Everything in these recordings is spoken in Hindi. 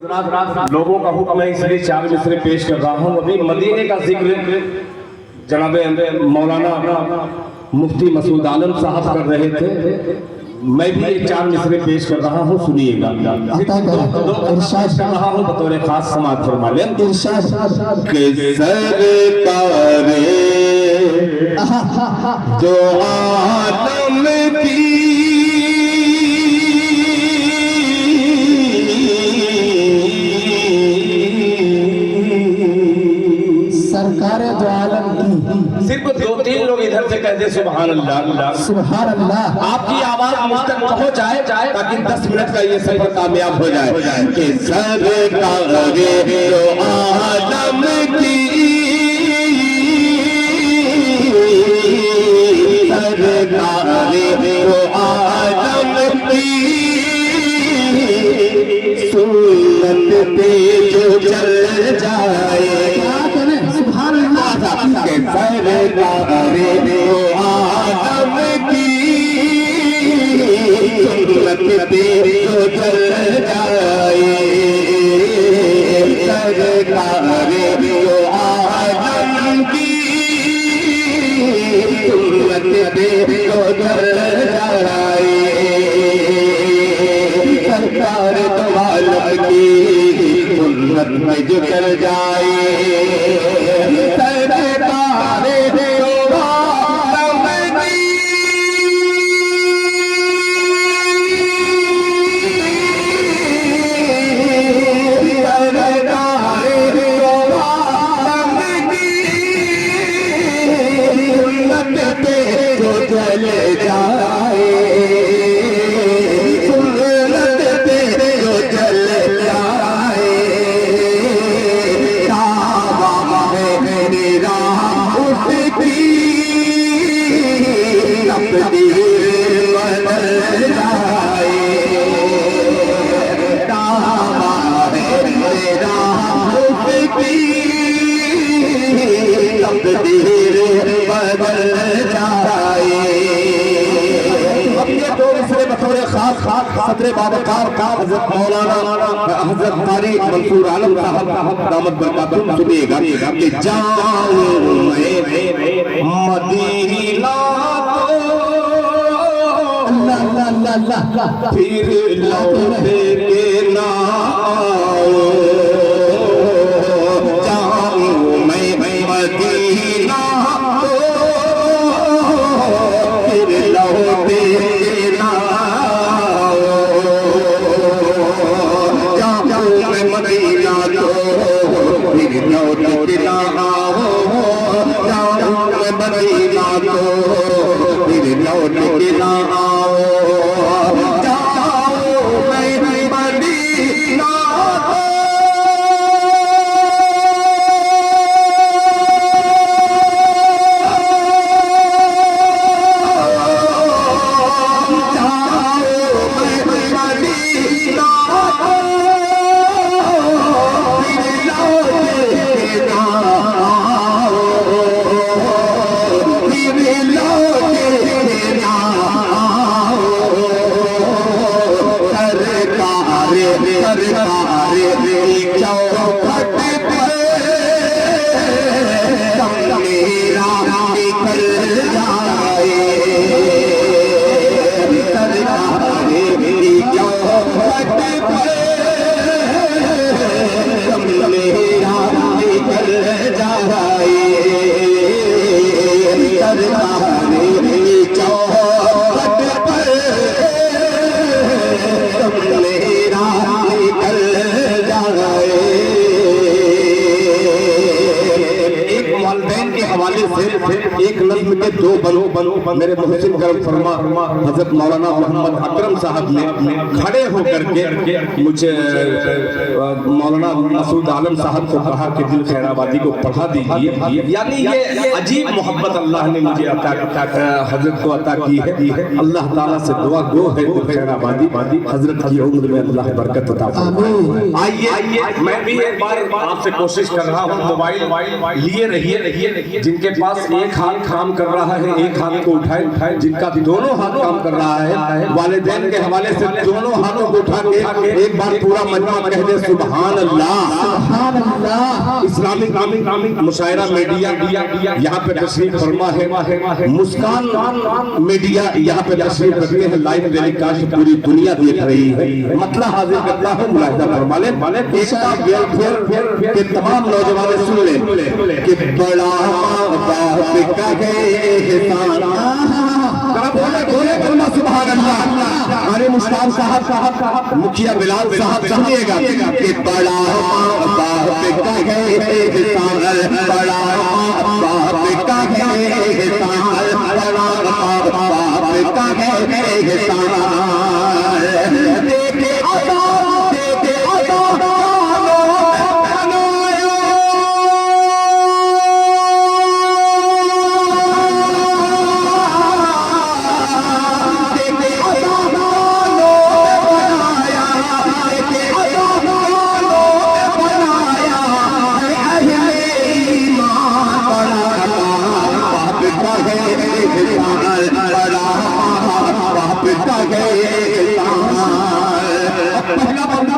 लोगों का हुक्म है इसलिए चार मिसरे पेश कर रहा हूँ। अभी मदीने का जिक्र जनाबे मौलाना मुफ्ती मसूद आलम साहब कर रहे थे, मैं भी एक चार मिसरे पेश कर रहा हूँ, सुनिएगा। इरशाद कर रहा हूँ बतौर खास समाज फरमा लें। जो आलम की सरकार दो आलम की, सिर्फ दो तीन लोग इधर से कहते सुभान अल्लाह सुभान अल्लाह। आपकी आवाज मुझ तक पहुंच जाए ताकि 10 मिनट का ये सफर कामयाब हो जाए कि सरकार दो आलम की, सरकार दो आलम की, सुन्नत पे जो चल जाए के सरकार दो आलम की, सुन्नत पे जो चल जाए, सरकार दो आलम की, सुन्नत पे जो चल जाए, सरकार दो आलम की, सुन्नत में जो चल जाए, सदर बाबकार हज़रत मौलाना हज़रत तारिक मंसूर आलम साहब दामत बरकातुहू सुनिएगा कि जाऊं मैं मदीना तो फिर लौट के ना आऊं, जाऊं मैं मदीना तो फिर लौट के ना, मदीना तो फिर लौट के ना आओ, जाऊं मदीना तो फिर लौट के ना आओ, जाऊं मैं मदीना तो, जाऊं मैं मदीना एक नस्ल के दो बनो मेरे मुहसिन करम फरमा हजरत मौलाना मोहम्मद अकरम साहब ने खड़े होकर के मुझे मौलाना मसूद आलम साहब को कहा कि दिल खैराबादी को पढ़ा दीजिए। यानी ये अजीब मोहब्बत अल्लाह ने मुझे हजरत को अता की है। अल्लाह ताला से दुआ गो है दिल खैराबादी हजरत की उम्र में अल्लाह बरकत अता फरमाए। आइए मैं भी एक बार आपसे कोशिश कर रहा हूँ, मोबाइल लिए रहिए, जिनके पास एक हाथ काम कर रहा है एक हाथ को उठाए, जिनका दोनों हाथ काम कर रहा है, वालिदैन के हवाले से दोनों हाथों को उठा के एक बार पूरा मजमा कह दे सुभान अल्लाह। सुभान अल्लाह। इस्लामिक मुशायरा मीडिया यहाँ पे तशरीफ फरमा है, मुस्कान मीडिया यहाँ पे तशरीफ रखते हैं, लाइव टेलीकास्ट पूरी दुनिया देख रही है। मतलब हाजिर करता हूँ, मुलाहिजा फरमा ले, फिर के तमाम नौजवान सुन ले कि बड़ा बाप का बोले सुभान अल्लाह। अरे मुश्ताक साहब, मुखिया बिलाल साहब सुनिएगा कि बड़ा बाप का बड़ा बाप का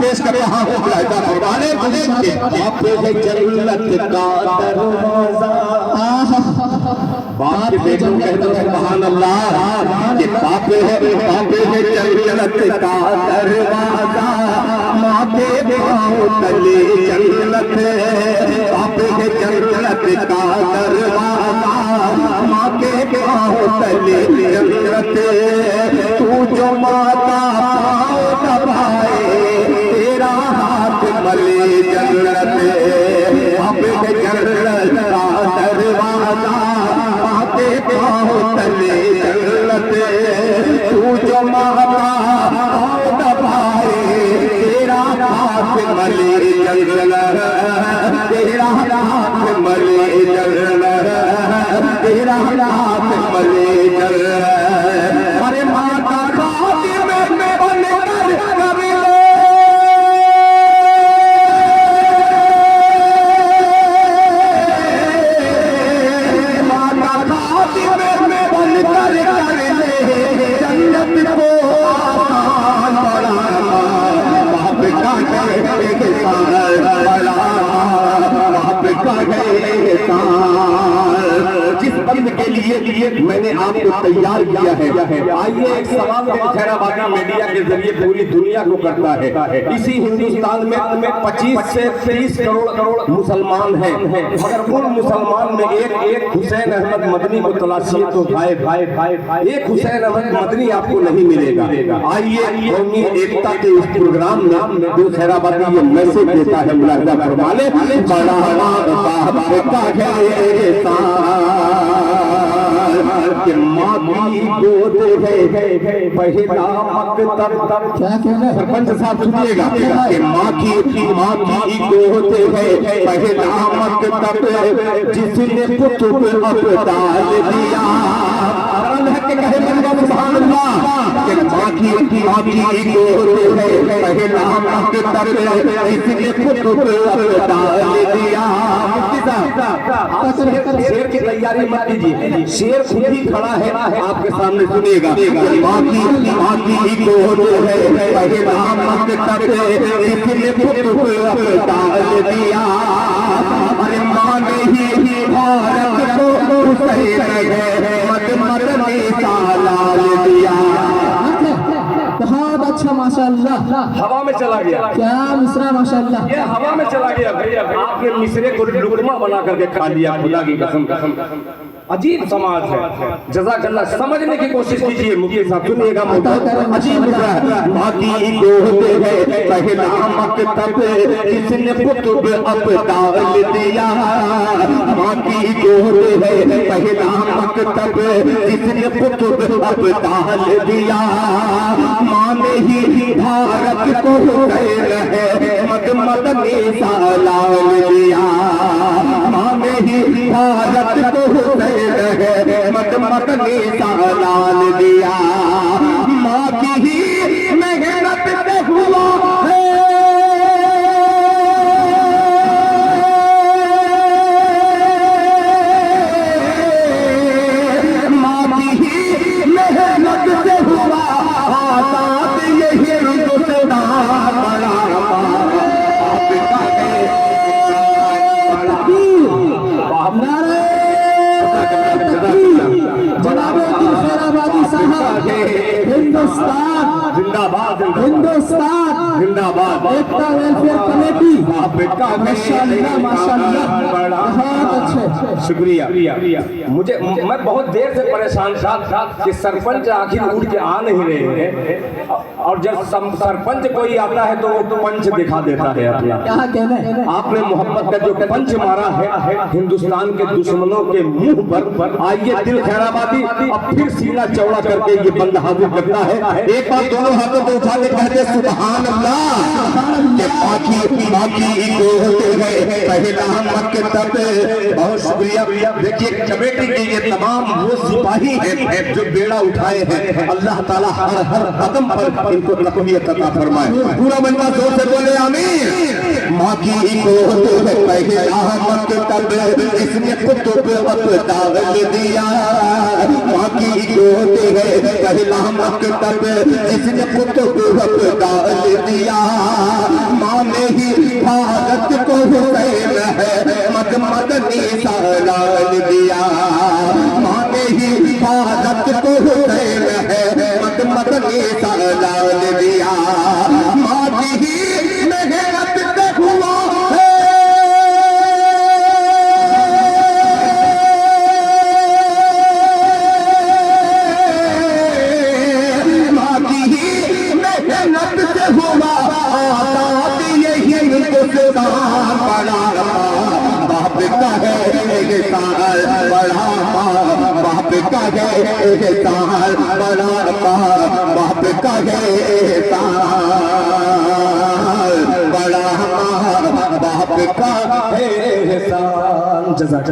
पेश कर रहा हूँ जन्नत का दरवाजा। बाप के बेटों कहते हैं सुभान अल्लाह कि बाप है जन्नत का दरवाजा, माँ के पाँव तले जन्नत, बाप है जन्नत का दरवाजा, माँ के पाँव तले जन्नत। तू जो माता पाँव दबाए तेरा हाथ मले जन्नत, बाप है जन्नत का दरवाजा, माँ के पाँव तले जन्नत। तू जो माता पाँव दबाए तेरा हाथ मले जन्नत, तेरा हाथ मले जन्नत, तेरा हाथ मले जन्नत। अरे माता खातिर में बन कर कर ले, माता खातिर में बन कर कर ले, जन्नत को आसान बना, बाप का है किसान बड़ा, बाप का है किसान। जिस बंद के लिए मैंने आपको तैयार किया है, आइए एक सवाल खैराबादी मीडिया के जरिए पूरी दुनिया को करता है। इसी हिंदुस्तान में 25 से 30 करोड़ मुसलमान हैं, मगर उन मुसलमान में एक हुसैन अहमद मदनी को तलाशिए तो भाई एक हुसैन अहमद मदनी आपको नहीं मिलेगा। आइए कौमी एकता के इस प्रोग्राम में जो खैराबादी ये मैसेज देता है, मुलाहिजा फरमा ले, बड़ा बाप का कि माँ की गोद है पहला मकतब। क्या कहना सरपंच साहब सुनिएगा कि माँ की गोद है पहला मकतब, जिसने कुतुब अब्दाल दिया। कहे बंदा सुभान अल्लाह कि माँ की गोद है पहला मकतब, जिसने कुतुब अब्दाल दिया। शेर की तैयारी मत कीजिए, शेर खुद ही खड़ा है आपके सामने, सुनिएगा। माँ की गोद है पहला मकतब, जिसने कुतुब अब्दाल दिया। अरे माँ ने ही भारत को हुसैन मदनी का लाल दिया। बहुत अच्छा माशाअल्लाह। हवा में चला गया, क्या मिसरा माशाअल्लाह, ये हवा में चला गया भैया। आपके मिसरे को लुकमा बना करके खा लिया, खुदा की कसम। अजीब समाज है, जज़ाकल्लाह। समझने की कोशिश कीजिए, मुफ्ती साहब सुनिएगा, अजीब मिसरा है। माँ की गोद है पहला मकतब, जिसने कुतुब अब्दाल दिया। माँ की गोद है पहला मकतब, जिसने कुतुब अब्दाल दिया। माँ ने ही भारत को मदनी सा लाल दिया। माँ ने ही भारत को मदनी सा लाल दिया। माँ की ही मेहनत से हुआ है, हिंदुस्तान जिंदाबाद हिंदुस्तान जिंदाबाद। एकता वेलफेयर कमेटी बेटा माशाअल्लाह माशाअल्लाह बहुत अच्छे। शुक्रिया। मुझे मैं बहुत देर से परेशान था कि सरपंच आखिर उठ के आ नहीं रहे हैं, और जब सरपंच कोई आता है तो वो पंच दिखा देता है अपना। क्या कहना है? आपने मोहब्बत का जो पंच मारा है हिंदुस्तान के दुश्मनों के मुंह पर, आइए दिल खैराबादी अब फिर सीना चौड़ा करके ये बंद हाजिर करता है। एक बार दोनों हाथों को उठा के कहते सुभान अल्लाह। बाकी को पहला मकतब। बहुत शुक्रिया। देखिए कमेटी के ये तमाम वो सिपाही हैं जो बेड़ा उठाए हैं। अल्लाह ताला हर कदम पर इनको तकवीयत अता फरमाए। पूरा मजमा जोर से बोले आमीन। माँ की को पहला मकतब इसने कुतुब अब्दाल दिया। माँ की को पहला मकतब इसने कुतुब अब्दाल दिया। माँ ने ही भारत को हुसैन है मदनी सालाल दिया। माँ ने ही भारत को हुसैन है मदनी सालाल दिया। माँ की ही मेहनत से हुआ है माँ की ही मेहनत से हुआ आजाद यही हिंदुस्तान बड़ा। बाप का है एहसान बड़ा, बाप का है एहसान बड़ा, बाप का है एहसान बड़ा, बाप का है एहसान। जज़ाक